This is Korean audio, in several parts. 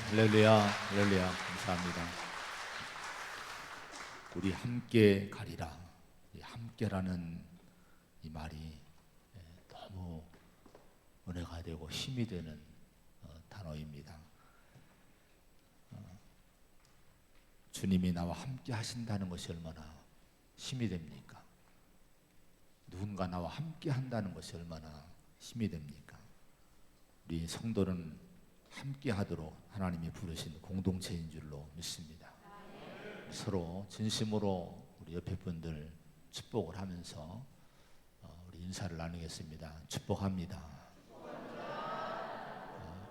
할렐루야, 할렐루야, 감사합니다. 우리 함께 가리라. 이 함께라는 이 말이 너무 은혜가 되고 힘이 되는 단어입니다. 주님이 나와 함께 하신다는 것이 얼마나 힘이 됩니까? 누군가 나와 함께 한다는 것이 얼마나 힘이 됩니까? 우리 성도는 함께 하도록 하나님이 부르신 공동체인 줄로 믿습니다. 서로 진심으로 우리 옆에 분들 축복을 하면서 우리 인사를 나누겠습니다. 축복합니다.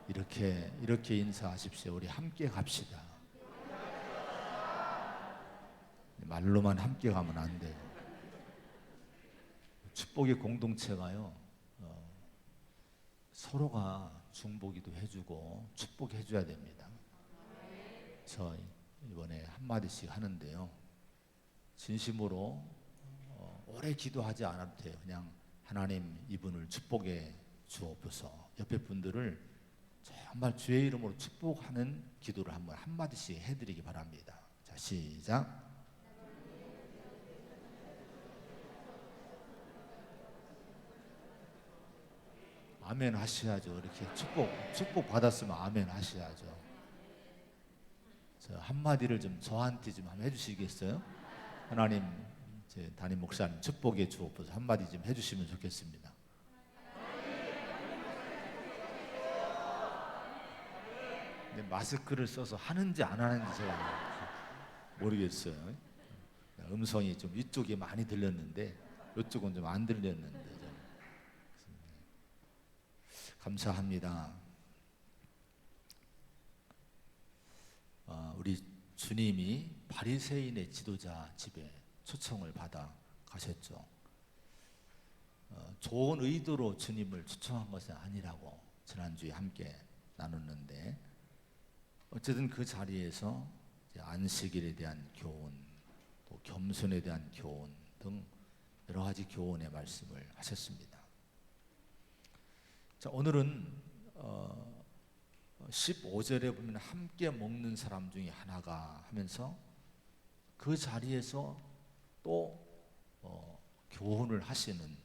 이렇게 인사하십시오. 우리 함께 갑시다. 말로만 함께 가면 안 돼요. 축복의 공동체가요, 서로가 중보기도 해주고 축복해줘야 됩니다. 저 이번에 한마디씩 하는데요, 진심으로 오래 기도하지 않아도 돼요. 그냥 하나님 이분을 축복해 주옵소서. 옆에 분들을 정말 주의 이름으로 축복하는 기도를 한번 한마디씩 해드리기 바랍니다. 자, 시작. 아멘 하셔야죠. 이렇게 축복 받았으면 아멘 하셔야죠. 저 한마디를 좀 저한테 좀 한번 해주시겠어요? 하나님, 제 담임 목사님 축복해 주옵소서. 한마디 좀 해주시면 좋겠습니다. 근데 마스크를 써서 하는지 안 하는지 제가 모르겠어요. 음성이 좀 이쪽에 많이 들렸는데 이쪽은 좀 안 들렸는데. 감사합니다. 우리 주님이 바리새인의 지도자 집에 초청을 받아 가셨죠. 좋은 의도로 주님을 초청한 것은 아니라고 지난주에 함께 나눴는데, 어쨌든 그 자리에서 안식일에 대한 교훈, 또 겸손에 대한 교훈 등 여러 가지 교훈의 말씀을 하셨습니다. 자, 오늘은 15절에 보면 함께 먹는 사람 중에 하나가 하면서 그 자리에서 또 교훈을 하시는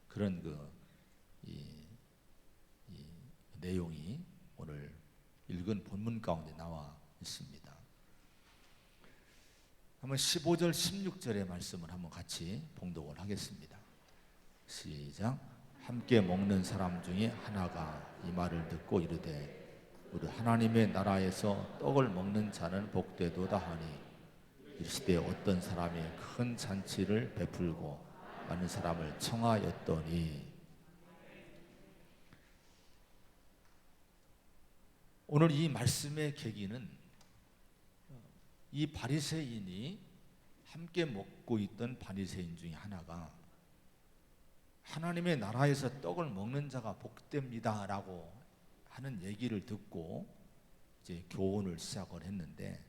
그런 이 내용이 오늘 읽은 본문 가운데 나와 있습니다. 한번 15절 16절의 말씀을 한번 같이 봉독을 하겠습니다. 시작. 함께 먹는 사람 중에 하나가 이 말을 듣고 이르되 우리 하나님의 나라에서 떡을 먹는 자는 복되도다 하니, 이르시되 어떤 사람이 큰 잔치를 베풀고 많은 사람을 청하였더니. 오늘 이 말씀의 계기는 이 바리새인이 함께 먹고 있던 바리새인 중에 하나가 하나님의 나라에서 떡을 먹는 자가 복됩니다 라고 하는 얘기를 듣고 이제 교훈을 시작을 했는데,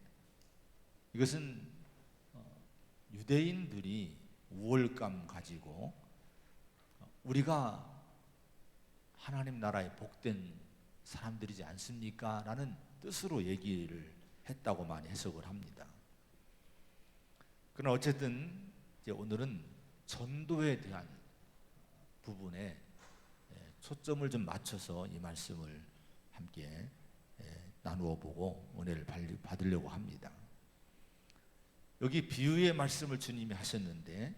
이것은 유대인들이 우월감 가지고 우리가 하나님 나라에 복된 사람들이지 않습니까? 라는 뜻으로 얘기를 했다고 많이 해석을 합니다. 그러나 어쨌든 이제 오늘은 전도에 대한 부분에 초점을 좀 맞춰서 이 말씀을 함께 나누어 보고 은혜를 받으려고 합니다. 여기 비유의 말씀을 주님이 하셨는데,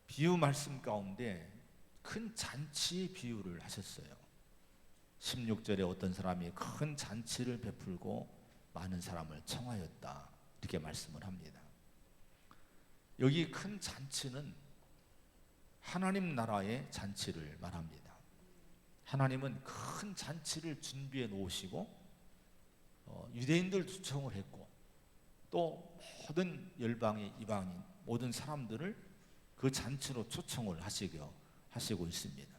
비유 말씀 가운데 큰 잔치 비유를 하셨어요. 16절에 어떤 사람이 큰 잔치를 베풀고 많은 사람을 청하였다, 이렇게 말씀을 합니다. 여기 큰 잔치는 하나님 나라의 잔치를 말합니다. 하나님은 큰 잔치를 준비해 놓으시고 유대인들 초청을 했고, 또 모든 열방의 이방인 모든 사람들을 그 잔치로 초청을 하시고 있습니다.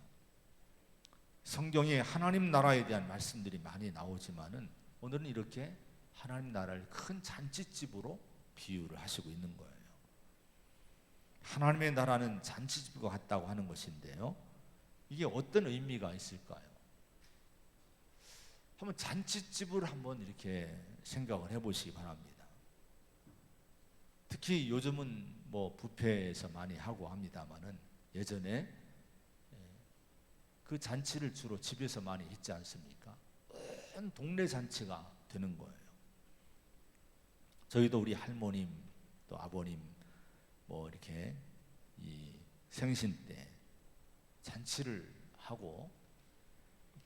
성경에 하나님 나라에 대한 말씀들이 많이 나오지만은 오늘은 이렇게 하나님 나라를 큰 잔치집으로 비유를 하시고 있는 거예요. 하나님의 나라는 잔치집과 같다고 하는 것인데요, 이게 어떤 의미가 있을까요? 한번 잔치집을 한번 이렇게 생각을 해보시기 바랍니다. 특히 요즘은 뭐 뷔페에서 많이 하고 합니다만은 예전에 그 잔치를 주로 집에서 많이 했지 않습니까? 온 동네 잔치가 되는 거예요. 저희도 우리 할머님 또 아버님 뭐 이렇게 이 생신 때 잔치를 하고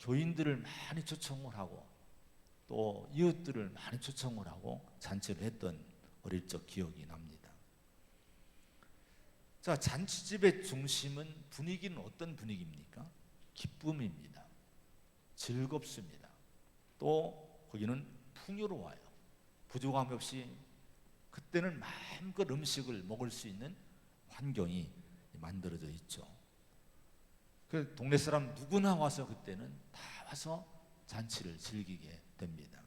교인들을 많이 초청을 하고 또 이웃들을 많이 초청을 하고 잔치를 했던 어릴 적 기억이 납니다. 자, 잔치집의 중심은 분위기는 어떤 분위기입니까? 기쁨입니다. 즐겁습니다. 또 거기는 풍요로워요. 부족함 없이 그때는 마음껏 음식을 먹을 수 있는 환경이 만들어져 있죠. 그 동네 사람 누구나 와서 그때는 다 와서 잔치를 즐기게 됩니다.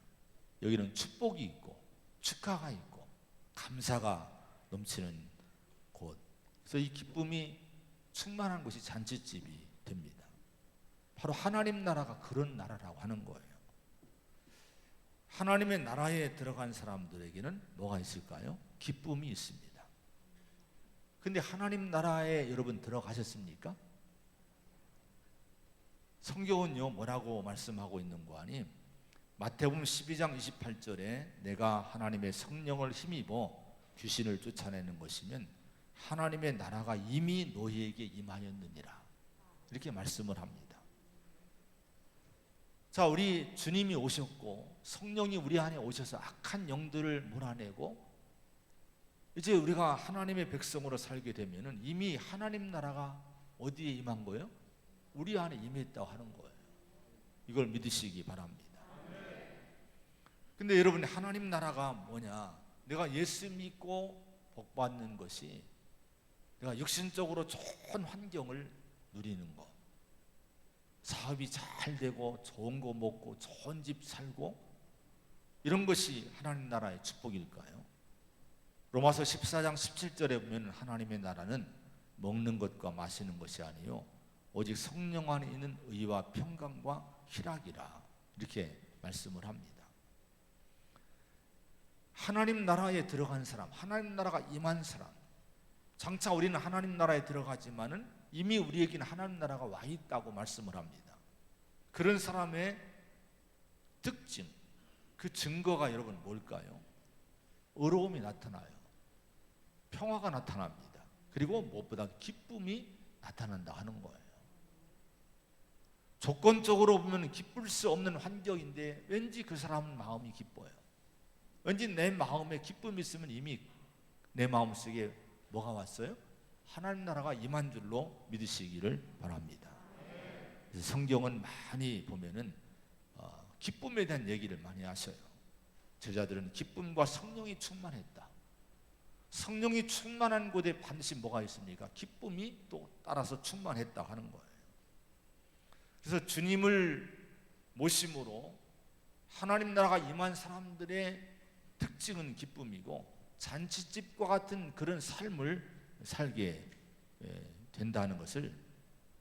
여기는 축복이 있고 축하가 있고 감사가 넘치는 곳. 그래서 이 기쁨이 충만한 것이 잔치집이 됩니다. 바로 하나님 나라가 그런 나라라고 하는 거예요. 하나님의 나라에 들어간 사람들에게는 뭐가 있을까요? 기쁨이 있습니다. 근데 하나님 나라에 여러분 들어가셨습니까? 성경은요 뭐라고 말씀하고 있는 거 아니? 마태복음 12장 28절에 내가 하나님의 성령을 힘입어 귀신을 쫓아내는 것이면 하나님의 나라가 이미 너희에게 임하였느니라, 이렇게 말씀을 합니다. 자, 우리 주님이 오셨고 성령이 우리 안에 오셔서 악한 영들을 몰아내고 이제 우리가 하나님의 백성으로 살게 되면은 이미 하나님 나라가 어디에 임한 거예요? 우리 안에 임했다고 하는 거예요. 이걸 믿으시기 바랍니다. 근데 여러분, 하나님 나라가 뭐냐? 내가 예수 믿고 복 받는 것이 내가 육신적으로 좋은 환경을 누리는 것, 사업이 잘 되고 좋은 거 먹고 좋은 집 살고 이런 것이 하나님 나라의 축복일까요? 로마서 14장 17절에 보면 하나님의 나라는 먹는 것과 마시는 것이 아니요 오직 성령 안에 있는 의와 평강과 희락이라, 이렇게 말씀을 합니다. 하나님 나라에 들어간 사람, 하나님 나라가 임한 사람, 장차 우리는 하나님 나라에 들어가지만은 이미 우리에게는 하나님 나라가 와 있다고 말씀을 합니다. 그런 사람의 특징, 그 증거가 여러분 뭘까요? 의로움이 나타나요. 평화가 나타납니다. 그리고 무엇보다 기쁨이 나타난다 하는 거예요. 조건적으로 보면 기쁠 수 없는 환경인데 왠지 그 사람은 마음이 기뻐요. 왠지 내 마음에 기쁨이 있으면 이미 내 마음속에 뭐가 왔어요? 하나님 나라가 임한 줄로 믿으시기를 바랍니다. 그래서 성경은 많이 보면은 기쁨에 대한 얘기를 많이 하셔요. 제자들은 기쁨과 성령이 충만했다. 성령이 충만한 곳에 반드시 뭐가 있습니까? 기쁨이 또 따라서 충만했다 하는 거예요. 그래서 주님을 모심으로 하나님 나라가 임한 사람들의 특징은 기쁨이고 잔치집과 같은 그런 삶을 살게 된다는 것을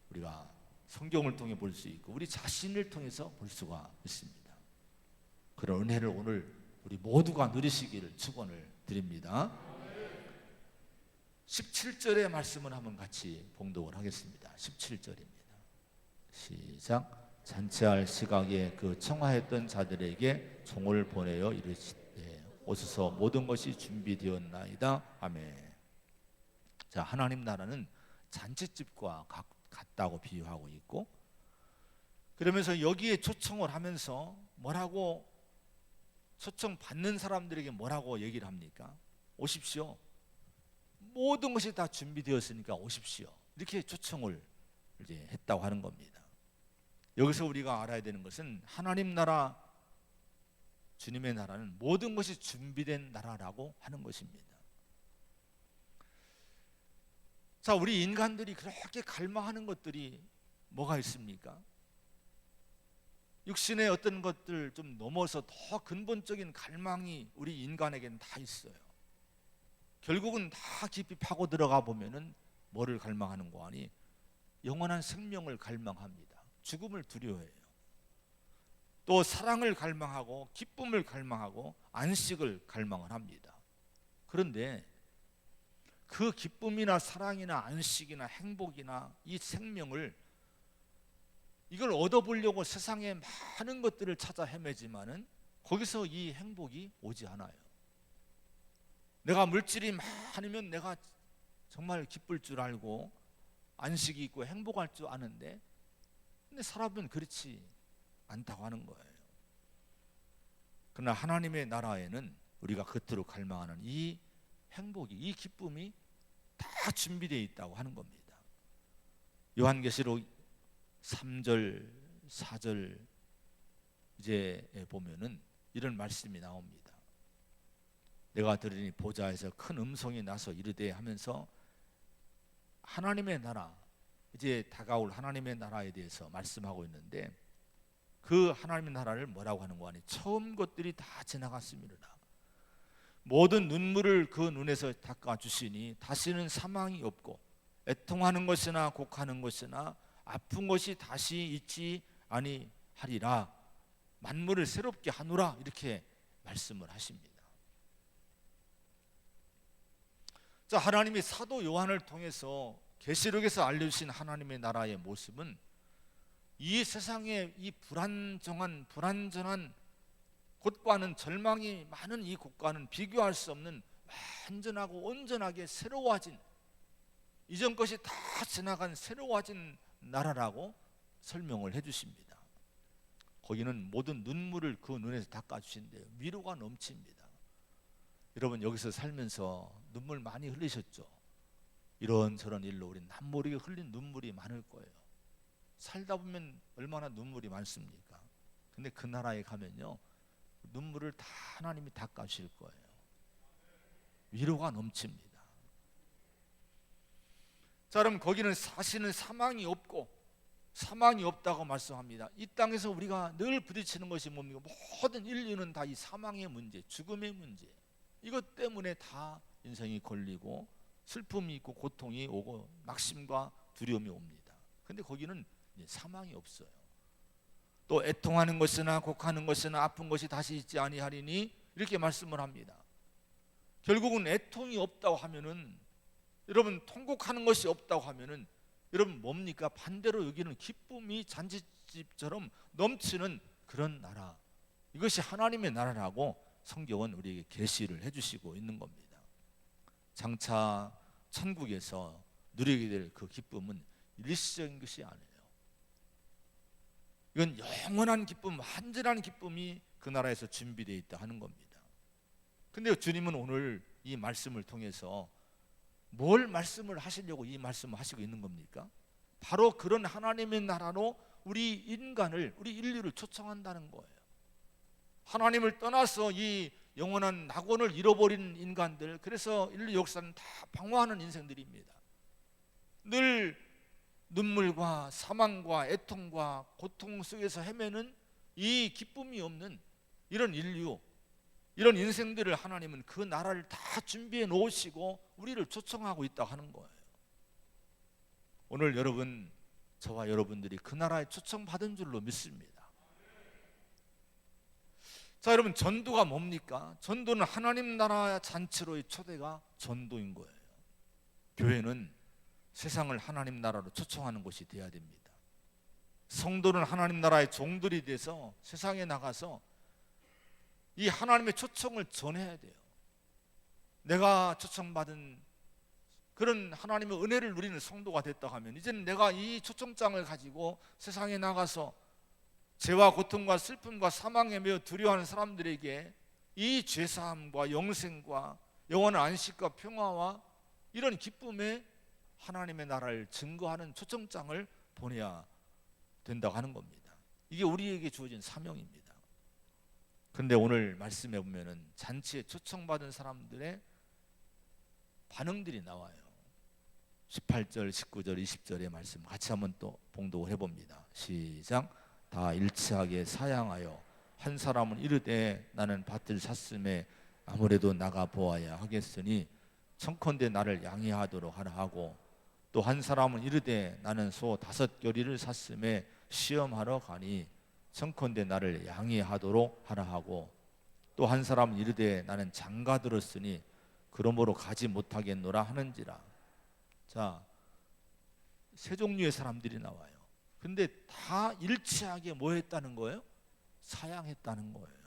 우리가 성경을 통해 볼 수 있고 우리 자신을 통해서 볼 수가 있습니다. 그런 은혜를 오늘 우리 모두가 누리시기를 축원을 드립니다. 17절의 말씀을 한번 같이 봉독을 하겠습니다. 17절입니다. 시작. 잔치할 시각에 그 청하했던 자들에게 종을 보내어 이르시되 오소서 모든 것이 준비되었나이다. 아멘. 자, 하나님 나라는 잔치집과 같다고 비유하고 있고, 그러면서 여기에 초청을 하면서 뭐라고 초청 받는 사람들에게 뭐라고 얘기를 합니까? 오십시오. 모든 것이 다 준비되었으니까 오십시오. 이렇게 초청을 이제 했다고 하는 겁니다. 여기서 우리가 알아야 되는 것은 하나님 나라, 주님의 나라는 모든 것이 준비된 나라라고 하는 것입니다. 자, 우리 인간들이 그렇게 갈망하는 것들이 뭐가 있습니까? 육신의 어떤 것들 좀 넘어서 더 근본적인 갈망이 우리 인간에게는 다 있어요. 결국은 다 깊이 파고 들어가 보면은 뭐를 갈망하는 거 아니? 영원한 생명을 갈망합니다. 죽음을 두려워해요. 또 사랑을 갈망하고 기쁨을 갈망하고 안식을 갈망을 합니다. 그런데 그 기쁨이나 사랑이나 안식이나 행복이나 이 생명을 이걸 얻어보려고 세상에 많은 것들을 찾아 헤매지만은 거기서 이 행복이 오지 않아요. 내가 물질이 많으면 내가 정말 기쁠 줄 알고 안식이 있고 행복할 줄 아는데, 근데 사람은 그렇지 않다고 하는 거예요. 그러나 하나님의 나라에는 우리가 겉으로 갈망하는 이 행복이, 이 기쁨이 다 준비되어 있다고 하는 겁니다. 요한계시록 3절 4절 이제 보면은 이런 말씀이 나옵니다. 내가 들으니 보좌에서 큰 음성이 나서 이르되 하면서 하나님의 나라, 이제 다가올 하나님의 나라에 대해서 말씀하고 있는데, 그 하나님의 나라를 뭐라고 하는 거 아니? 처음 것들이 다 지나갔습니다. 모든 눈물을 그 눈에서 닦아주시니 다시는 사망이 없고 애통하는 것이나 곡하는 것이나 아픈 것이 다시 있지 아니하리라. 만물을 새롭게 하노라. 이렇게 말씀을 하십니다. 자, 하나님이 사도 요한을 통해서 계시록에서 알려주신 하나님의 나라의 모습은 이 세상의 이 불안전한 곳과는, 절망이 많은 이 곳과는 비교할 수 없는 완전하고 온전하게 새로워진, 이전 것이 다 지나간 새로워진 나라라고 설명을 해주십니다. 거기는 모든 눈물을 그 눈에서 닦아주신대요. 위로가 넘칩니다. 여러분, 여기서 살면서 눈물 많이 흘리셨죠? 이런저런 일로 우리 남모르게 흘린 눈물이 많을 거예요. 살다 보면 얼마나 눈물이 많습니까? 근데 그 나라에 가면요, 눈물을 다 하나님이 닦아주실 거예요. 위로가 넘칩니다. 자, 그럼 거기는 사실은 사망이 없고, 사망이 없다고 말씀합니다. 이 땅에서 우리가 늘 부딪히는 것이 뭡니까? 모든 인류는 다 이 사망의 문제, 죽음의 문제, 이것 때문에 다 인생이 걸리고 슬픔이 있고 고통이 오고 낙심과 두려움이 옵니다. 근데 거기는 사망이 없어요. 또 애통하는 것이나 곡하는 것이나 아픈 것이 다시 있지 아니하리니, 이렇게 말씀을 합니다. 결국은 애통이 없다고 하면은, 여러분, 통곡하는 것이 없다고 하면은 여러분 뭡니까? 반대로 여기는 기쁨이 잔치집처럼 넘치는 그런 나라, 이것이 하나님의 나라라고 성경은 우리에게 계시를 해주시고 있는 겁니다. 장차 천국에서 누리게 될 그 기쁨은 일시적인 것이 아니에요. 이건 영원한 기쁨, 완전한 기쁨이 그 나라에서 준비되어 있다 하는 겁니다. 근데 주님은 오늘 이 말씀을 통해서 뭘 말씀을 하시려고 이 말씀을 하시고 있는 겁니까? 바로 그런 하나님의 나라로 우리 인간을, 우리 인류를 초청한다는 거예요. 하나님을 떠나서 이 영원한 낙원을 잃어버린 인간들, 그래서 인류 역사는 다 방황하는 인생들입니다. 늘 눈물과 사망과 애통과 고통 속에서 헤매는 이 기쁨이 없는 이런 인류, 이런 인생들을 하나님은 그 나라를 다 준비해 놓으시고 우리를 초청하고 있다고 하는 거예요. 오늘 여러분, 저와 여러분들이 그 나라에 초청받은 줄로 믿습니다. 자, 여러분, 전도가 뭡니까? 전도는 하나님 나라 잔치로의 초대가 전도인 거예요. 교회는 세상을 하나님 나라로 초청하는 곳이 되어야 됩니다. 성도는 하나님 나라의 종들이 돼서 세상에 나가서 이 하나님의 초청을 전해야 돼요. 내가 초청받은 그런 하나님의 은혜를 누리는 성도가 됐다 하면, 이제는 내가 이 초청장을 가지고 세상에 나가서 죄와 고통과 슬픔과 사망에 매여 두려워하는 사람들에게 이 죄사함과 영생과 영원한 안식과 평화와 이런 기쁨의 하나님의 나라를 증거하는 초청장을 보내야 된다고 하는 겁니다. 이게 우리에게 주어진 사명입니다. 그런데 오늘 말씀해 보면은 잔치에 초청받은 사람들의 반응들이 나와요. 18절, 19절, 20절의 말씀 같이 한번 또 봉독을 해봅니다. 시작. 다 일치하게 사양하여 한 사람은 이르되 나는 밭을 샀음에 아무래도 나가 보아야 하겠으니 청컨대 나를 양해하도록 하라 하고, 또 한 사람은 이르되 나는 소 5 겨리를 샀음에 시험하러 가니 청컨대 나를 양해하도록 하라 하고, 또 한 사람은 이르되 나는 장가 들었으니 그러므로 가지 못하겠노라 하는지라. 자, 세 종류의 사람들이 나와요. 근데 다 일치하게 뭐 했다는 거예요? 사양했다는 거예요.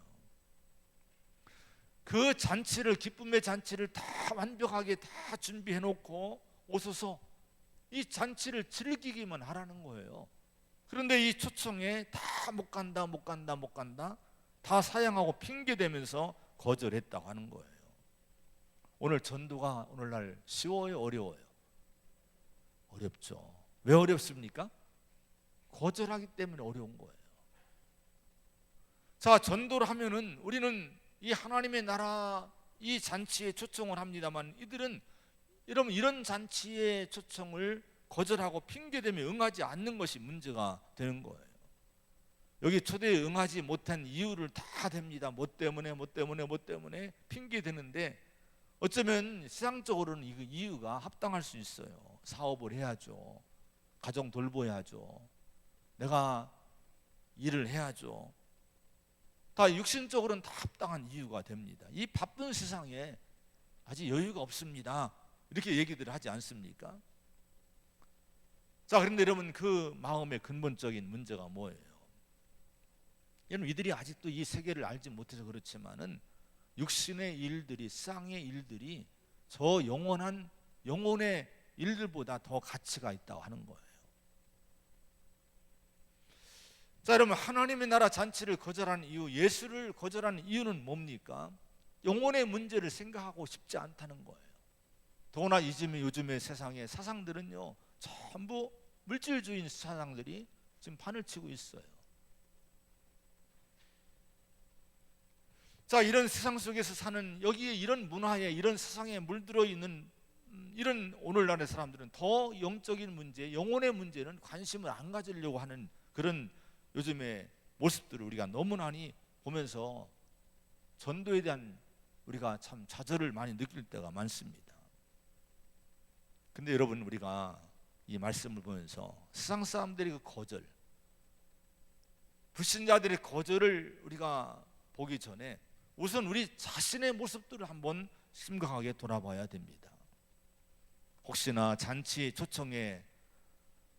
그 잔치를, 기쁨의 잔치를 다 완벽하게 다 준비해 놓고 오소서, 이 잔치를 즐기기만 하라는 거예요. 그런데 이 초청에 다 못 간다 다 사양하고 핑계대면서 거절했다고 하는 거예요. 오늘 전도가 오늘날 쉬워요, 어려워요? 어렵죠. 왜 어렵습니까? 거절하기 때문에 어려운 거예요. 자, 전도를 하면은 우리는 이 하나님의 나라 이 잔치에 초청을 합니다만, 이들은 여러분 이런 잔치의 초청을 거절하고 핑계대며 응하지 않는 것이 문제가 되는 거예요. 여기 초대에 응하지 못한 이유를 다 댑니다. 뭐 때문에 핑계대는데, 어쩌면 세상적으로는 이 이유가 합당할 수 있어요. 사업을 해야죠, 가정 돌보야죠, 내가 일을 해야죠. 다 육신적으로는 다 합당한 이유가 됩니다. 이 바쁜 세상에 아직 여유가 없습니다, 이렇게 얘기들을 하지 않습니까? 자, 그런데 여러분 그 마음의 근본적인 문제가 뭐예요? 여러분 이들이 아직도 이 세계를 알지 못해서 그렇지만은 육신의 일들이, 세상의 일들이 저 영혼의 일들보다 더 가치가 있다고 하는 거예요. 자, 여러분 하나님의 나라 잔치를 거절한 이유, 예수를 거절한 이유는 뭡니까? 영혼의 문제를 생각하고 싶지 않다는 거예요. 더구나 요즘의 세상의 사상들은요, 전부 물질주의 사상들이 지금 판을 치고 있어요. 자, 이런 세상 속에서 사는, 여기에 이런 문화에, 이런 세상에 물들어 있는 이런 오늘날의 사람들은 더 영적인 문제, 영혼의 문제는 관심을 안 가지려고 하는 그런 요즘의 모습들을 우리가 너무 많이 보면서 전도에 대한 우리가 참 좌절을 많이 느낄 때가 많습니다. 근데 여러분, 우리가 이 말씀을 보면서 세상 사람들의 그 거절, 불신자들의 거절을 우리가 보기 전에 우선 우리 자신의 모습들을 한번 심각하게 돌아봐야 됩니다. 혹시나 잔치 초청에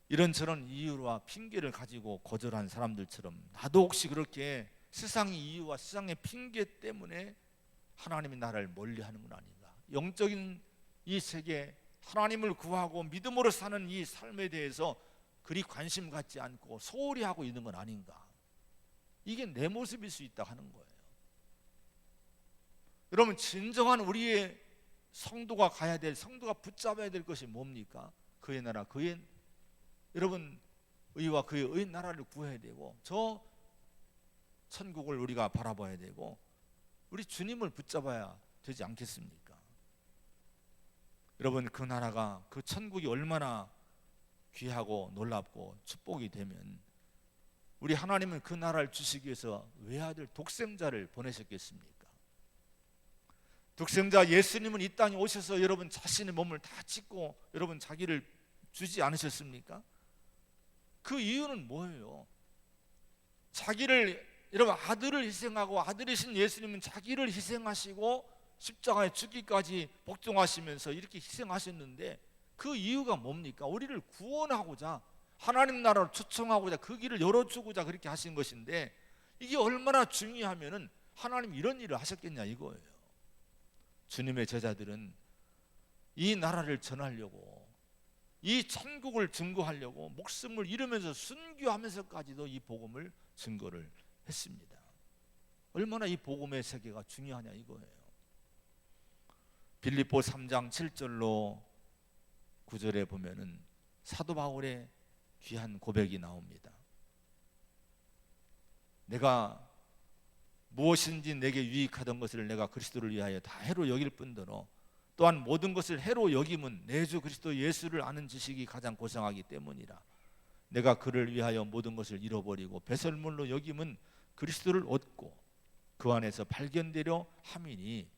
이런저런 이유와 핑계를 가지고 거절한 사람들처럼 나도 혹시 그렇게 세상의 이유와 세상의 핑계 때문에 하나님의 나라를 멀리하는 건 아닌가? 영적인 이 세계, 하나님을 구하고 믿음으로 사는 이 삶에 대해서 그리 관심 갖지 않고 소홀히 하고 있는 건 아닌가? 이게 내 모습일 수 있다 하는 거예요. 여러분, 진정한 우리의 성도가 가야 될, 성도가 붙잡아야 될 것이 뭡니까? 그의 나라, 여러분 의와 그의 의 나라를 구해야 되고, 저 천국을 우리가 바라봐야 되고, 우리 주님을 붙잡아야 되지 않겠습니까? 여러분, 그 나라가, 그 천국이 얼마나 귀하고 놀랍고 축복이 되면 우리 하나님은 그 나라를 주시기 위해서 외아들 독생자를 보내셨겠습니까? 독생자 예수님은 이 땅에 오셔서 여러분 자신의 몸을 다 찢고 여러분 자기를 주지 않으셨습니까? 그 이유는 뭐예요? 자기를, 여러분 아들을 희생하고, 아들이신 예수님은 자기를 희생하시고 십자가에 죽기까지 복종하시면서 이렇게 희생하셨는데, 그 이유가 뭡니까? 우리를 구원하고자, 하나님 나라로 초청하고자, 그 길을 열어주고자 그렇게 하신 것인데, 이게 얼마나 중요하면은 하나님 이런 일을 하셨겠냐 이거예요. 주님의 제자들은 이 나라를 전하려고, 이 천국을 증거하려고 목숨을 잃으면서 순교하면서까지도 이 복음을 증거를 했습니다. 얼마나 이 복음의 세계가 중요하냐 이거예요. 빌립보 3장 7절로 9절에 보면은 사도 바울의 귀한 고백이 나옵니다. 내가 무엇인지 내게 유익하던 것을 내가 그리스도를 위하여 다 해로 여길 뿐더러 또한 모든 것을 해로 여김은 내 주 그리스도 예수를 아는 지식이 가장 고상하기 때문이라. 내가 그를 위하여 모든 것을 잃어버리고 배설물로 여김은 그리스도를 얻고 그 안에서 발견되려 함이니,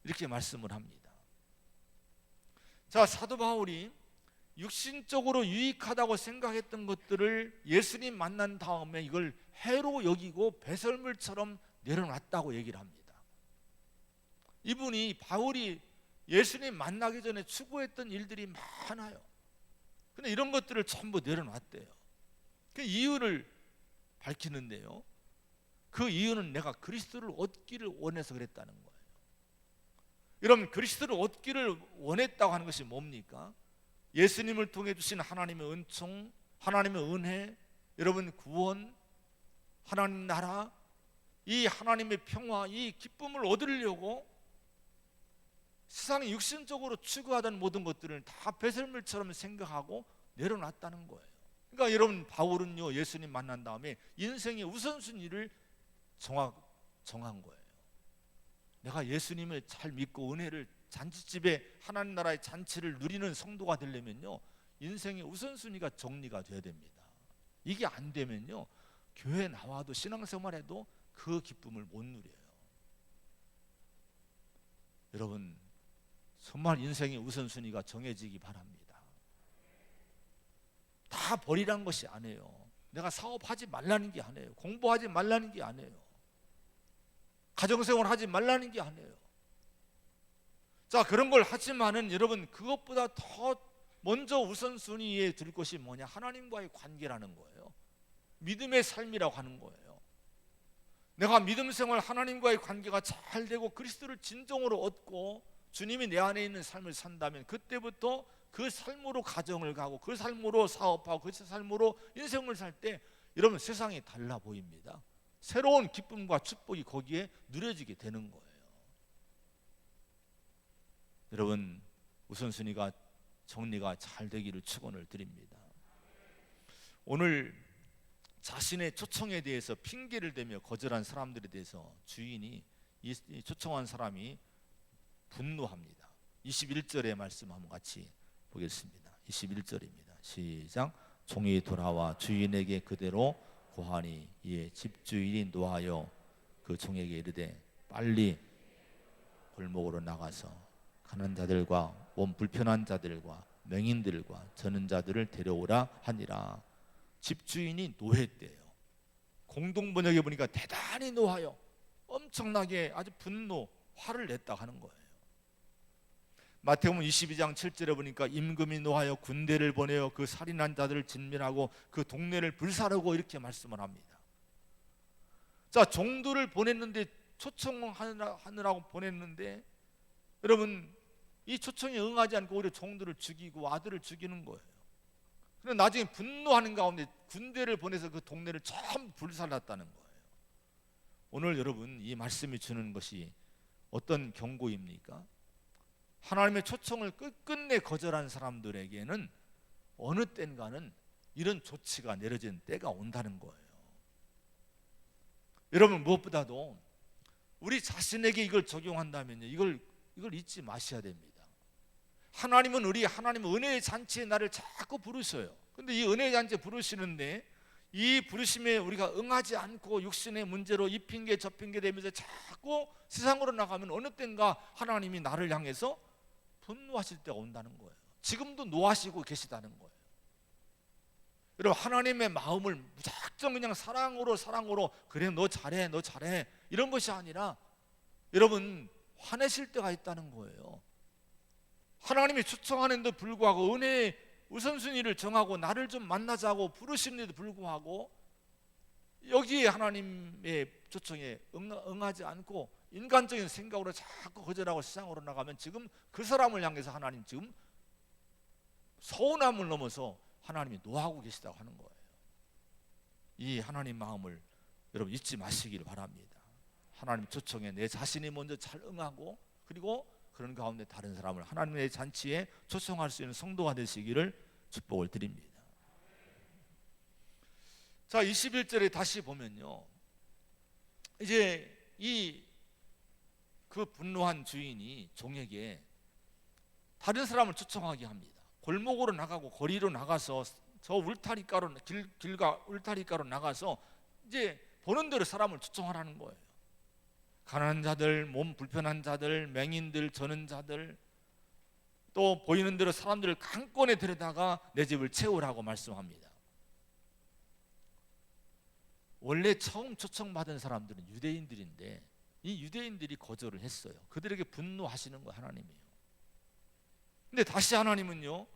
이렇게 말씀을 합니다. 자, 사도 바울이 육신적으로 유익하다고 생각했던 것들을 예수님 만난 다음에 이걸 해로 여기고 배설물처럼 내려놨다고 얘기를 합니다. 이분이 바울이 예수님 만나기 전에 추구했던 일들이 많아요. 근데 이런 것들을 전부 내려놨대요. 그 이유를 밝히는데요, 그 이유는 내가 그리스도를 얻기를 원해서 그랬다는 거예요. 여러분, 그리스도를 얻기를 원했다고 하는 것이 뭡니까? 예수님을 통해 주신 하나님의 은총, 하나님의 은혜, 여러분 구원, 하나님 나라, 이 하나님의 평화, 이 기쁨을 얻으려고 세상에 육신적으로 추구하던 모든 것들을 다 배설물처럼 생각하고 내려놨다는 거예요. 그러니까 여러분, 바울은요, 예수님 만난 다음에 인생의 우선순위를 정한 거예요. 내가 예수님을 잘 믿고 은혜를 잔치집에 하나님 나라의 잔치를 누리는 성도가 되려면요, 인생의 우선순위가 정리가 돼야 됩니다. 이게 안 되면요, 교회 나와도 신앙생활해도 그 기쁨을 못 누려요. 여러분, 정말 인생의 우선순위가 정해지기 바랍니다. 다 버리라는 것이 아니에요. 내가 사업하지 말라는 게 아니에요. 공부하지 말라는 게 아니에요. 가정생활 하지 말라는 게 아니에요. 자, 그런 걸 하지만은 여러분, 그것보다 더 먼저 우선순위에 둘 것이 뭐냐? 하나님과의 관계라는 거예요. 믿음의 삶이라고 하는 거예요. 내가 믿음 생활, 하나님과의 관계가 잘 되고 그리스도를 진정으로 얻고 주님이 내 안에 있는 삶을 산다면 그때부터 그 삶으로 가정을 가고 그 삶으로 사업하고 그 삶으로 인생을 살 때 여러분, 세상이 달라 보입니다. 새로운 기쁨과 축복이 거기에 누려지게 되는 거예요. 여러분, 우선순위가 정리가 잘 되기를 축원을 드립니다. 오늘 자신의 초청에 대해서 핑계를 대며 거절한 사람들에 대해서 주인이, 이 초청한 사람이 분노합니다. 21절의 말씀 한번 같이 보겠습니다. 21절입니다. 시작. 종이 돌아와 주인에게 그대로 고하니 이에 집주인이 노하여 그 종에게 이르되 빨리 골목으로 나가서 가난한 자들과 몸 불편한 자들과 맹인들과 저는 자들을 데려오라 하니라. 집주인이 노했대요. 공동번역에 보니까 대단히 노하여 엄청나게 아주 분노, 화를 냈다 하는 거예요. 마태복음 22장 7절에 보니까 임금이 노하여 군대를 보내어 그 살인한 자들을 진멸하고 그 동네를 불사르고 이렇게 말씀을 합니다. 자, 종들을 보냈는데, 초청하느라고 보냈는데 여러분, 이 초청에 응하지 않고 오히려 종들을 죽이고 아들을 죽이는 거예요. 그런데 나중에 분노하는 가운데 군대를 보내서 그 동네를 전부 불살랐다는 거예요. 오늘 여러분, 이 말씀이 주는 것이 어떤 경고입니까? 하나님의 초청을 끝끝내 거절한 사람들에게는 어느 때인가는 이런 조치가 내려진 때가 온다는 거예요. 여러분, 무엇보다도 우리 자신에게 이걸 적용한다면요, 이걸 잊지 마셔야 됩니다. 하나님은 하나님은 은혜의 잔치에 나를 자꾸 부르셔요. 근데 이 은혜의 잔치에 부르시는데 이 부르심에 우리가 응하지 않고 육신의 문제로 이 핑계 저 핑계 대면서 자꾸 세상으로 나가면 어느 때인가 하나님이 나를 향해서 분노하실 때가 온다는 거예요. 지금도 노하시고 계시다는 거예요. 여러분, 하나님의 마음을 무작정 그냥 사랑으로 그래 너 잘해 이런 것이 아니라 여러분, 화내실 때가 있다는 거예요. 하나님이 초청하는데도 불구하고 은혜의 우선순위를 정하고 나를 좀 만나자고 부르시는데도 불구하고 여기에 하나님의 초청에 응하지 않고 인간적인 생각으로 자꾸 거절하고 세상으로 나가면 지금 그 사람을 향해서 하나님 지금 서운함을 넘어서 하나님이 노하고 계시다고 하는 거예요. 이 하나님 마음을 여러분 잊지 마시길 바랍니다. 하나님 초청에 내 자신이 먼저 잘 응하고 그리고 그런 가운데 다른 사람을 하나님의 잔치에 초청할 수 있는 성도가 되시기를 축복을 드립니다. 자, 21절에 다시 보면요, 이제 그 분노한 주인이 종에게 다른 사람을 초청하게 합니다. 골목으로 나가고 거리로 나가서 저 울타리가로 길가 울타리가로 나가서 이제 보는 대로 사람을 초청하라는 거예요. 가난한 자들, 몸 불편한 자들, 맹인들, 저는 자들, 또 보이는 대로 사람들을 강권에 데려다가 내 집을 채우라고 말씀합니다. 원래 처음 초청받은 사람들은 유대인들인데 이 유대인들이 거절을 했어요. 그들에게 분노하시는 거예요, 하나님이요. 근데 다시 하나님은요,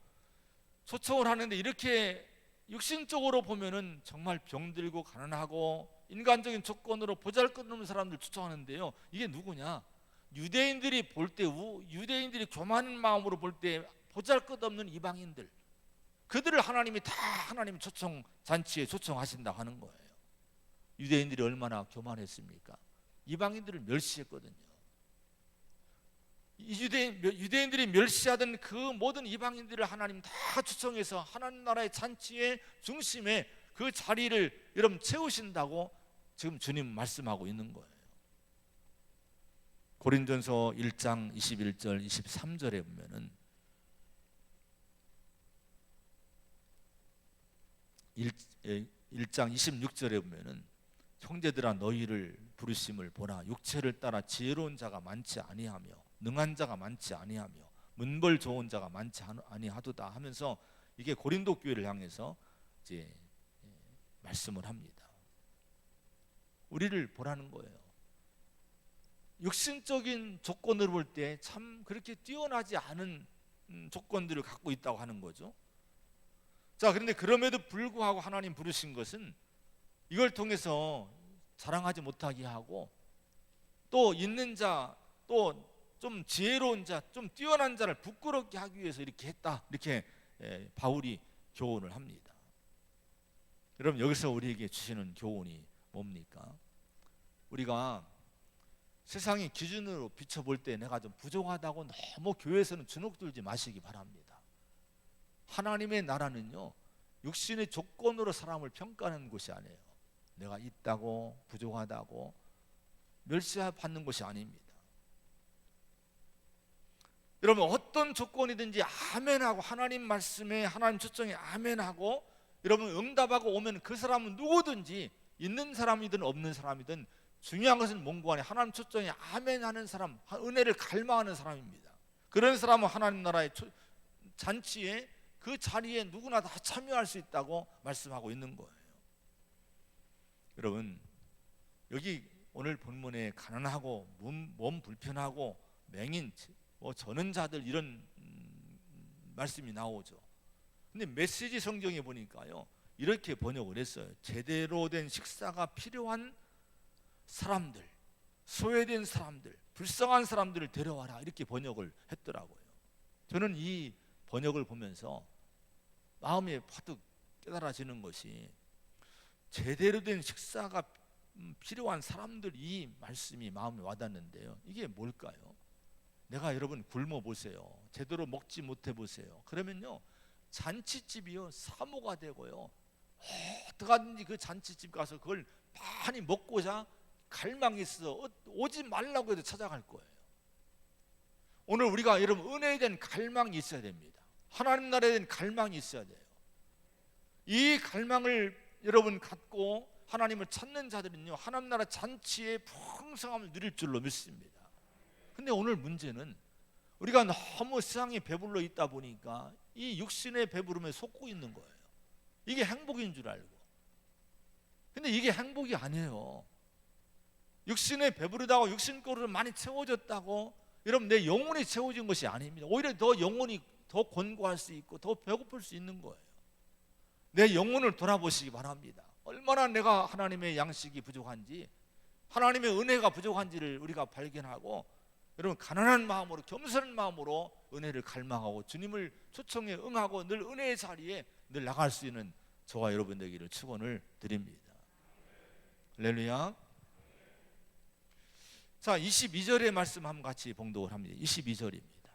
초청을 하는데 이렇게 육신적으로 보면은 정말 병들고 가난하고 인간적인 조건으로 보잘것없는 사람들 초청하는데요, 이게 누구냐? 유대인들이 볼 때, 유대인들이 교만한 마음으로 볼 때 보잘것없는 이방인들, 그들을 하나님이 다 하나님 초청 잔치에 초청하신다고 하는 거예요. 유대인들이 얼마나 교만했습니까? 이방인들을 멸시했거든요. 유대인들이 멸시하던 그 모든 이방인들을 하나님 다 초청해서 하나님 나라의 잔치의 중심에 그 자리를 여러분 채우신다고 지금 주님 말씀하고 있는 거예요. 고린전서 1장 21절 23절에 보면은 1장 26절에 보면은 형제들아 너희를 부르심을 보라. 육체를 따라 지혜로운 자가 많지 아니하며 능한 자가 많지 아니하며 문벌 좋은 자가 많지 아니하도다 하면서 이게 고린도 교회를 향해서 이제 말씀을 합니다. 우리를 보라는 거예요. 육신적인 조건으로 볼 때 참 그렇게 뛰어나지 않은 조건들을 갖고 있다고 하는 거죠. 자, 그런데 그럼에도 불구하고 하나님 부르신 것은 이걸 통해서 자랑하지 못하게 하고 또 있는 자, 또 좀 지혜로운 자, 좀 뛰어난 자를 부끄럽게 하기 위해서 이렇게 했다, 이렇게 바울이 교훈을 합니다. 여러분, 여기서 우리에게 주시는 교훈이 뭡니까? 우리가 세상의 기준으로 비춰볼 때 내가 좀 부족하다고 너무 교회에서는 주눅 들지 마시기 바랍니다. 하나님의 나라는요, 육신의 조건으로 사람을 평가하는 곳이 아니에요. 내가 있다고 부족하다고 멸시받는 것이 아닙니다. 여러분, 어떤 조건이든지 아멘하고 하나님 말씀에 하나님 초청에 아멘하고 여러분 응답하고 오면 그 사람은 누구든지 있는 사람이든 없는 사람이든 중요한 것은 뭔고 하냐, 하나님 초청에 아멘하는 사람, 은혜를 갈망하는 사람입니다. 그런 사람은 하나님 나라의 잔치에 그 자리에 누구나 다 참여할 수 있다고 말씀하고 있는 거예요. 여러분, 여기 오늘 본문에 가난하고 몸 불편하고 맹인, 저는 자들 이런 말씀이 나오죠. 근데 메시지 성경에 보니까요, 이렇게 번역을 했어요. 제대로 된 식사가 필요한 사람들, 소외된 사람들, 불쌍한 사람들을 데려와라, 이렇게 번역을 했더라고요. 저는 이 번역을 보면서 마음에 파득 깨달아지는 것이, 제대로 된 식사가 필요한 사람들, 이 말씀이 마음에 와닿는데요, 이게 뭘까요? 내가 여러분 굶어 보세요. 제대로 먹지 못해 보세요. 그러면요, 잔치집이요 사모가 되고요, 어떡하든지 그 잔치집 가서 그걸 많이 먹고자 갈망이 있어 오지 말라고 해도 찾아갈 거예요. 오늘 우리가 여러분 은혜에 대한 갈망이 있어야 됩니다. 하나님 나라에 대한 갈망이 있어야 돼요. 이 갈망을 여러분 갖고 하나님을 찾는 자들은요, 하나님 나라 잔치의 풍성함을 누릴 줄로 믿습니다. 근데 오늘 문제는 우리가 너무 세상에 배불러 있다 보니까 이 육신의 배부름에 속고 있는 거예요. 이게 행복인 줄 알고. 근데 이게 행복이 아니에요. 육신에 배부르다고 육신거리를 많이 채워졌다고 여러분 내 영혼이 채워진 것이 아닙니다. 오히려 더 영혼이 더 권고할 수 있고 더 배고플 수 있는 거예요. 내 영혼을 돌아보시기 바랍니다. 얼마나 내가 하나님의 양식이 부족한지, 하나님의 은혜가 부족한지를 우리가 발견하고, 여러분 가난한 마음으로, 겸손한 마음으로 은혜를 갈망하고 주님을 초청에 응하고 늘 은혜의 자리에 늘 나갈 수 있는 저와 여러분 되기를 축원을 드립니다. 할렐루야. 자, 22절의 말씀 한번 같이 봉독을 합니다. 22절입니다.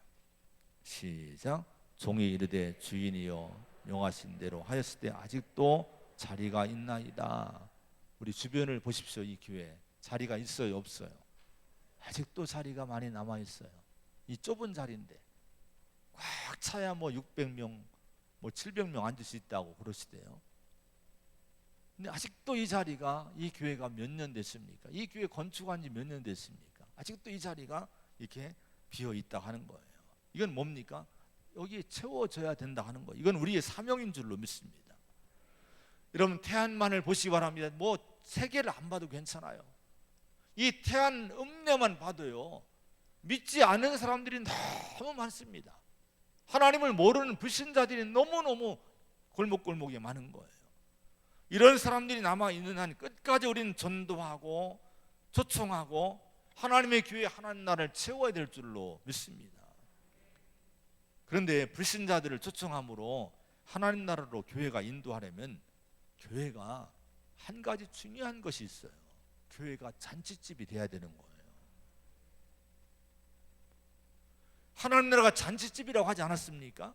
시작. 종이 이르되 주인이여 명하신 대로 하였을 때 아직도 자리가 있나이다. 우리 주변을 보십시오. 이 교회 자리가 있어요, 없어요? 아직도 자리가 많이 남아 있어요. 이 좁은 자리인데 꽉 차야 뭐 600명, 뭐 700명 앉을 수 있다고 그러시대요. 근데 아직도 이 자리가, 이 교회가 몇 년 됐습니까? 이 교회 건축한 지 몇 년 됐습니까? 아직도 이 자리가 이렇게 비어 있다고 하는 거예요. 이건 뭡니까? 여기 채워져야 된다 하는 거. 이건 우리의 사명인 줄로 믿습니다. 여러분 태안만을 보시기 바랍니다. 뭐 세계를 안 봐도 괜찮아요. 이 태안 읍내만 봐도요, 믿지 않는 사람들이 너무 많습니다. 하나님을 모르는 불신자들이 너무너무 골목골목에 많은 거예요. 이런 사람들이 남아있는 한 끝까지 우리는 전도하고 초청하고 하나님의 교회 하나님 나라를 채워야 될 줄로 믿습니다. 그런데 불신자들을 초청함으로 하나님 나라로 교회가 인도하려면 교회가 한 가지 중요한 것이 있어요. 교회가 잔치집이 돼야 되는 거예요. 하나님 나라가 잔치집이라고 하지 않았습니까?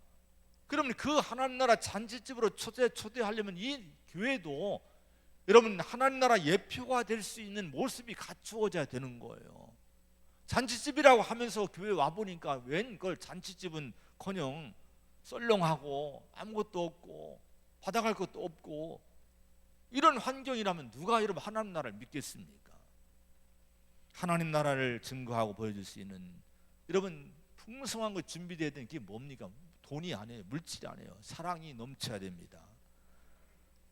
그러면 그 하나님 나라 잔치집으로 초대하려면 이 교회도 여러분 하나님 나라 예표가 될 수 있는 모습이 갖추어져야 되는 거예요. 잔치집이라고 하면서 교회 와보니까 웬 걸 잔치집은커녕 썰렁하고 아무것도 없고 받아갈 것도 없고 이런 환경이라면 누가 여러분 하나님 나라를 믿겠습니까? 하나님 나라를 증거하고 보여줄 수 있는 여러분 풍성한 거 준비되어야 되는 게 뭡니까? 돈이 아니에요. 물질이 아니에요. 사랑이 넘쳐야 됩니다.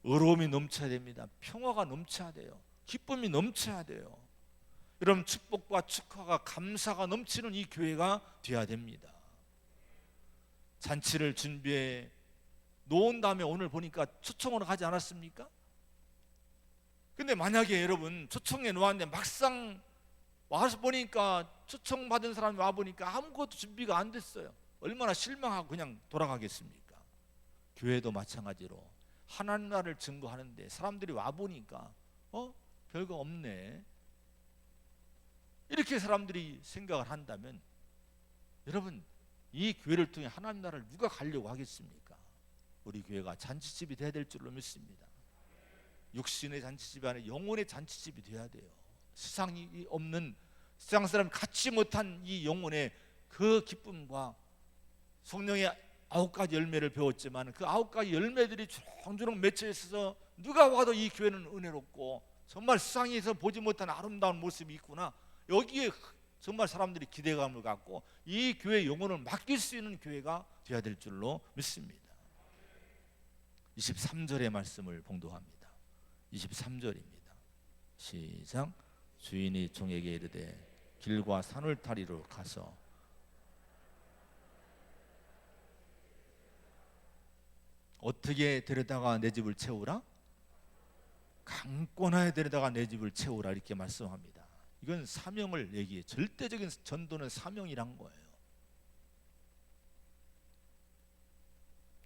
의로움이 넘쳐야 됩니다. 평화가 넘쳐야 돼요. 기쁨이 넘쳐야 돼요. 여러분 축복과 축하가 감사가 넘치는 이 교회가 되어야 됩니다. 잔치를 준비해 놓은 다음에 오늘 보니까 초청으로 가지 않았습니까? 근데 만약에 여러분 초청해 놓았는데 막상 와서 보니까 초청받은 사람이 와보니까 아무것도 준비가 안 됐어요. 얼마나 실망하고 그냥 돌아가겠습니까? 교회도 마찬가지로 하나님 나라를 증거하는데 사람들이 와보니까 별거 없네, 이렇게 사람들이 생각을 한다면 여러분 이 교회를 통해 하나님 나라를 누가 가려고 하겠습니까? 우리 교회가 잔치집이 돼야 될 줄로 믿습니다. 육신의 잔치집이 아니라 영혼의 잔치집이 돼야 돼요. 세상이 없는, 세상 사람이 갖지 못한 이 영혼의 그 기쁨과 성령의 9가지 열매를 배웠지만 그 9가지 열매들이 주렁주렁 맺혀 있어서 누가 와도 이 교회는 은혜롭고 정말 세상에서 보지 못한 아름다운 모습이 있구나, 여기에 정말 사람들이 기대감을 갖고 이 교회의 영혼을 맡길 수 있는 교회가 되어야 될 줄로 믿습니다. 23절의 말씀을 봉독합니다. 23절입니다. 시작. 주인이 종에게 이르되 길과 산울타리로 가서 어떻게 데려다가 내 집을 채우라? 강권하에 데려다가 내 집을 채우라, 이렇게 말씀합니다. 이건 사명을 얘기해. 절대적인 전도는 사명이란 거예요.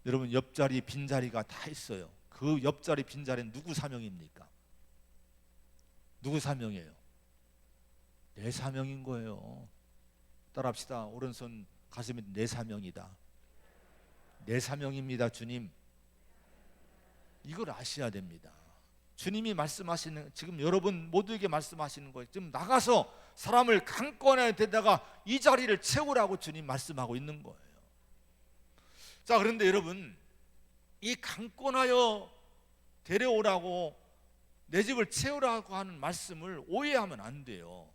여러분 옆자리 빈자리가 다 있어요. 그 옆자리 빈자리는 누구 사명입니까? 누구 사명이에요? 내 사명인 거예요. 따라합시다. 오른손 가슴에 내 사명이다. 내 사명입니다. 주님, 이걸 아셔야 됩니다. 주님이 말씀하시는, 지금 여러분 모두에게 말씀하시는 거예요. 지금 나가서 사람을 강권에 데다가 이 자리를 채우라고 주님 말씀하고 있는 거예요. 자, 그런데 여러분 이 강권하여 데려오라고 내 집을 채우라고 하는 말씀을 오해하면 안 돼요.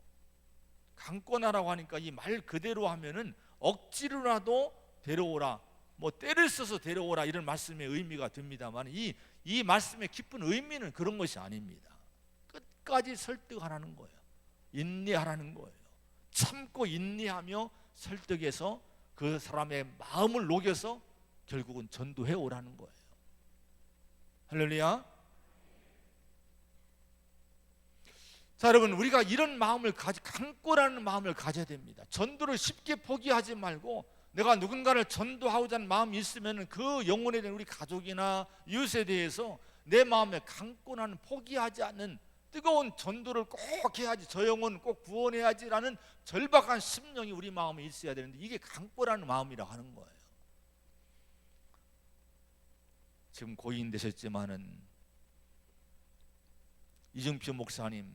강권하라고 하니까 이 말 그대로 하면은 억지로라도 데려오라, 뭐 때를 써서 데려오라, 이런 말씀의 의미가 됩니다만 이 말씀의 깊은 의미는 그런 것이 아닙니다. 끝까지 설득하라는 거예요. 인내하라는 거예요. 참고 인내하며 설득해서 그 사람의 마음을 녹여서 결국은 전도해 오라는 거예요. 할렐루야. 자, 여러분 우리가 이런 마음을 강권하는 마음을 가져야 됩니다. 전도를 쉽게 포기하지 말고 내가 누군가를 전도하고자 하는 마음이 있으면 그 영혼에 대한 우리 가족이나 이웃에 대해서 내 마음에 강권하는, 포기하지 않는 뜨거운 전도를 꼭 해야지, 저 영혼 꼭 구원해야지라는 절박한 심령이 우리 마음에 있어야 되는데 이게 강권하는 마음이라고 하는 거예요. 지금 고인 되셨지만은 이정표 목사님의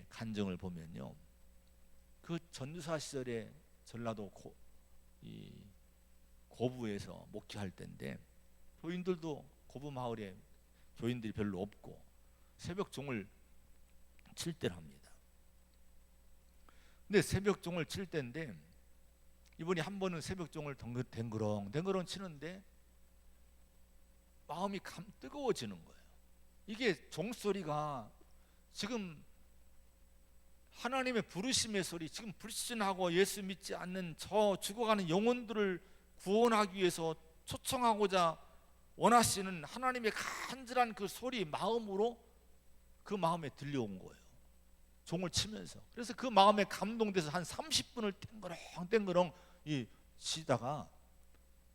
간증을 보면요, 그 전도사 시절에 전라도 고부에서 목회할 때인데 교인들도 고부 마을에 교인들이 별로 없고 새벽 종을 칠 때랍니다. 근데 새벽 종을 칠 때인데 이분이 한 번은 새벽종을 댕그렁 치는데 마음이 뜨거워지는 거예요. 이게 종소리가 지금 하나님의 부르심의 소리, 지금 불신하고 예수 믿지 않는 저 죽어가는 영혼들을 구원하기 위해서 초청하고자 원하시는 하나님의 간절한 그 소리, 마음으로 그 마음에 들려온 거예요. 종을 치면서. 그래서 그 마음에 감동돼서 한 30분을 땡그렁 치다가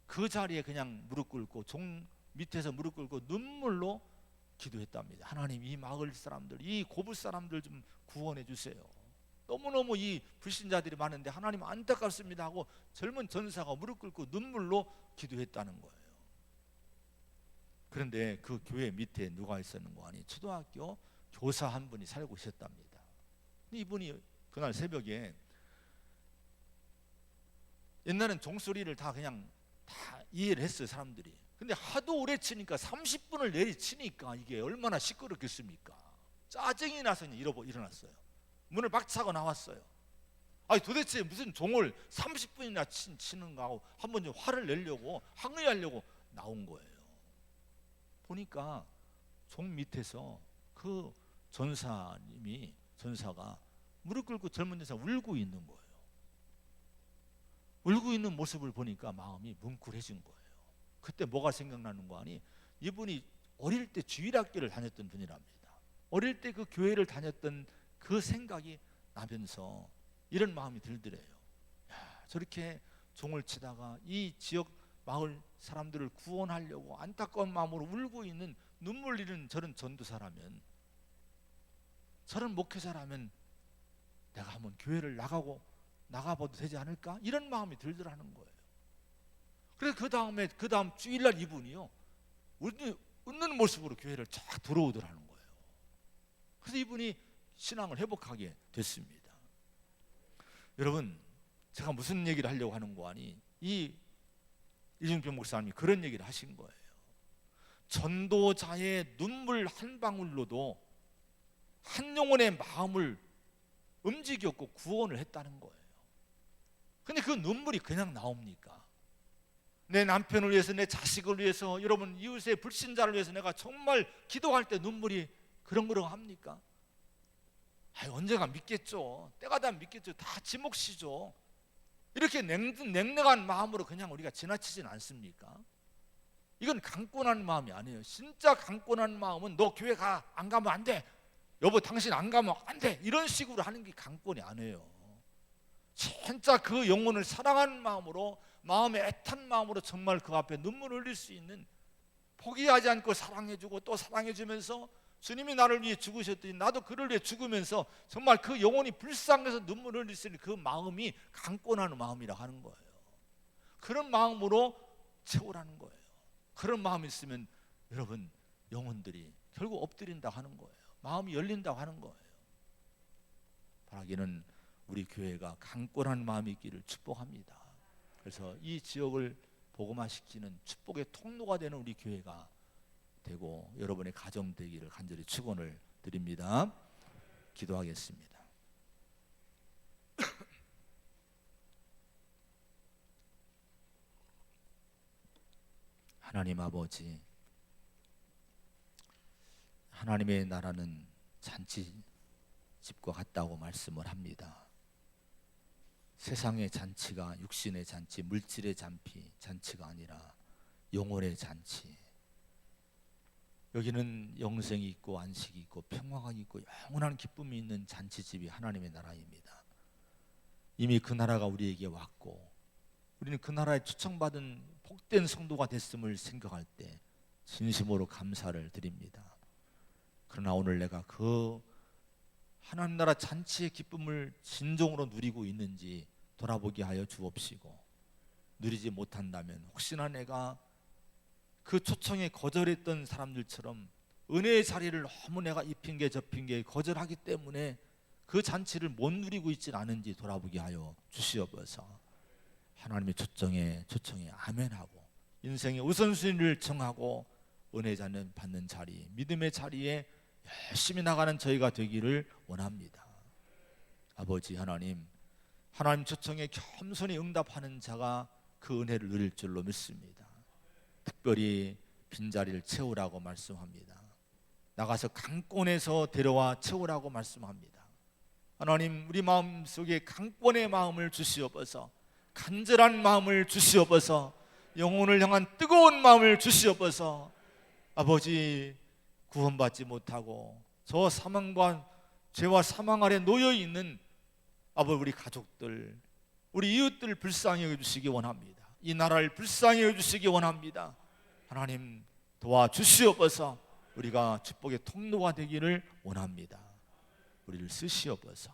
그 자리에 그냥 무릎 꿇고, 종 밑에서 무릎 꿇고 눈물로 기도했답니다. 하나님, 이 마을 사람들, 이 고부 사람들 좀 구원해 주세요. 너무너무 이 불신자들이 많은데 하나님 안타깝습니다 하고 젊은 전사가 무릎 꿇고 눈물로 기도했다는 거예요. 그런데 그 교회 밑에 누가 있었는가 하니 초등학교 교사 한 분이 살고 계셨답니다. 이분이 그날 새벽에, 옛날엔 종소리를 다 그냥 다 이해를 했어요, 사람들이. 근데 하도 오래 치니까 30분을 내리 치니까 이게 얼마나 시끄럽겠습니까? 짜증이 나서 일어났어요. 문을 막 차고 나왔어요. 아니 도대체 무슨 종을 30분이나 치는가 하고 한번 좀 화를 내려고, 항의하려고 나온 거예요. 보니까 종 밑에서 그 전사가 무릎 꿇고 젊은 전사 울고 있는 거예요. 울고 있는 모습을 보니까 마음이 뭉클해진 거예요. 그때 뭐가 생각나는 거 아니? 이분이 어릴 때 주일학교를 다녔던 분이랍니다. 어릴 때 그 교회를 다녔던 그 생각이 나면서 이런 마음이 들더래요. 저렇게 종을 치다가 이 지역 마을 사람들을 구원하려고 안타까운 마음으로 울고 있는, 눈물 흘리는 저런 전도사라면, 저런 목회자라면 내가 한번 교회를 나가봐도 되지 않을까? 이런 마음이 들더라는 거예요. 그래서 그 다음 주일날 이분이요, 웃는 모습으로 교회를 쫙 들어오더라는 거예요. 그래서 이분이 신앙을 회복하게 됐습니다. 여러분, 제가 무슨 얘기를 하려고 하는 거 아니? 이 이중평 목사님이 그런 얘기를 하신 거예요. 전도자의 눈물 한 방울로도 한 영혼의 마음을 움직였고 구원을 했다는 거예요. 근데 그 눈물이 그냥 나옵니까? 내 남편을 위해서, 내 자식을 위해서, 여러분 이웃의 불신자를 위해서 내가 정말 기도할 때 눈물이 그렁그렁합니까? 언젠가 믿겠죠. 때가 되면 믿겠죠. 다 지 몫이죠. 이렇게 냉랭한 마음으로 그냥 우리가 지나치진 않습니까? 이건 강권한 마음이 아니에요. 진짜 강권한 마음은 너 교회 안 가면 안 돼. 여보 당신 안 가면 안 돼. 이런 식으로 하는 게 강권이 아니에요. 진짜 그 영혼을 사랑하는 마음으로, 마음의 애탄 마음으로 정말 그 앞에 눈물을 흘릴 수 있는, 포기하지 않고 사랑해주고 또 사랑해주면서 주님이 나를 위해 죽으셨더니 나도 그를 위해 죽으면서 정말 그 영혼이 불쌍해서 눈물을 흘릴 수 있는 그 마음이 강권하는 마음이라 하는 거예요. 그런 마음으로 채우라는 거예요. 그런 마음이 있으면 여러분 영혼들이 결국 엎드린다 하는 거예요. 마음이 열린다고 하는 거예요. 바라기는 우리 교회가 강권한 마음이 있기를 축복합니다. 그래서 이 지역을 복음화시키는 축복의 통로가 되는 우리 교회가 되고 여러분의 가정 되기를 간절히 축원을 드립니다. 기도하겠습니다. 하나님 아버지, 하나님의 나라는 잔치집과 같다고 말씀을 합니다. 세상의 잔치가 육신의 잔치, 물질의 잔치가 아니라 영혼의 잔치. 여기는 영생이 있고 안식이 있고 평화가 있고 영원한 기쁨이 있는 잔치집이 하나님의 나라입니다. 이미 그 나라가 우리에게 왔고 우리는 그 나라에 초청받은 복된 성도가 됐음을 생각할 때 진심으로 감사를 드립니다. 그러나 오늘 내가 그 하나님 나라 잔치의 기쁨을 진정으로 누리고 있는지 돌아보게 하여 주옵시고, 누리지 못한다면 혹시나 내가 그 초청에 거절했던 사람들처럼 은혜의 자리를 너무 내가 이 핑계 저 핑계 거절하기 때문에 그 잔치를 못 누리고 있지 않은지 돌아보게 하여 주시옵소서. 하나님의 초청에 아멘하고 인생의 우선순위를 정하고 은혜 받는 자리, 믿음의 자리에 열심히 나가는 저희가 되기를 원합니다. 아버지 하나님, 하나님 초청에 겸손히 응답하는 자가 그 은혜를 누릴 줄로 믿습니다. 특별히 빈자리를 채우라고 말씀합니다. 나가서 강권에서 데려와 채우라고 말씀합니다. 하나님, 우리 마음속에 강권의 마음을 주시옵소서. 간절한 마음을 주시옵소서. 영혼을 향한 뜨거운 마음을 주시옵소서. 아버지, 구원받지 못하고 저 사망과 죄와 사망 아래 놓여 있는 아버지, 우리 가족들, 우리 이웃들 불쌍히 여겨주시기 원합니다. 이 나라를 불쌍히 여겨주시기 원합니다. 하나님, 도와주시옵소서. 우리가 축복의 통로가 되기를 원합니다. 우리를 쓰시옵소서.